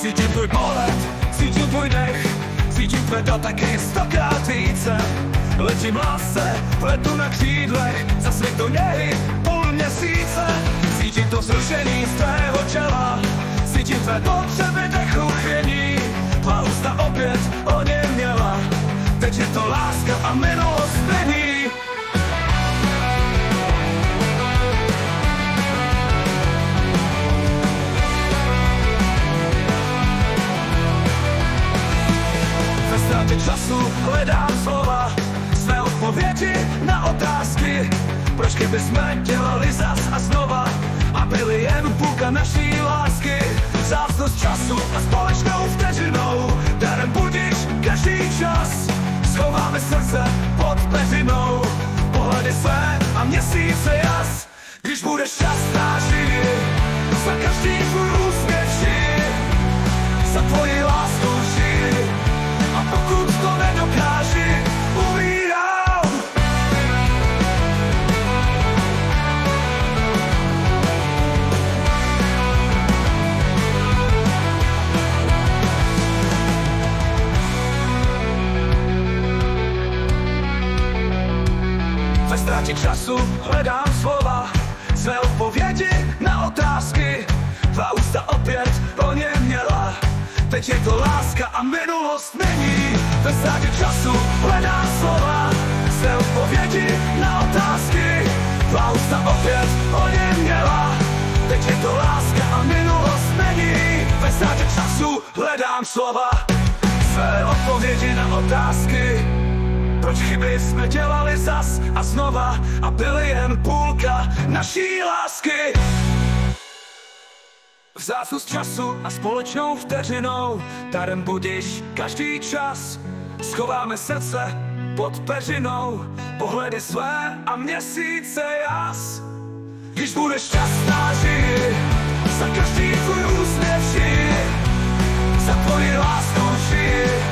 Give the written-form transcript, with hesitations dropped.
Cítím tvůj pohled, cítím tvůj dech, cítím tvé doteky stokrát více. Letím lásce, letu na křídlech, za světu něhy půl měsíce. Cítím to vzrušení z tvého těla, cítím tvé potřeby dechu chvění. Tvá ústa opět o něm měla, teď je to láska a minulost není. Ve ztrátě času hledám slova, své odpovědi na otázky. Proč kdybychom dělali zas a znova a byli jen půlka naší lásky. Vzácnost času a společnou vteřinou, darem budíš každý čas. Schováme srdce pod peřinou, pohledy své a měsíce jas. Když budeš šťastná, žij, za každý tvůj úsměv žij, za tvoji lásku žij. A pokud to nedokáži, umírám. Ve ztrátě času hledám slova, své odpovědi na otázky. Tvá ústa opět o něm měla, teď je to láska a minulost není. Ve ztrátě času hledám slova, své odpovědi na otázky. Tvá ústa opět o něm měla, teď je to láska a minulost není. Ve ztrátě času hledám slova, své odpovědi na otázky. Proč chyby jsme dělali zas a znova a byly jen půlka naší lásky. Vzácnost času a společnou vteřinou, darem budíš každý čas. Schováme srdce pod peřinou, pohledy své a měsíce jas. Když budeš šťastná, žij, za každý tvůj úsměv žij, za tvoji lásku žij.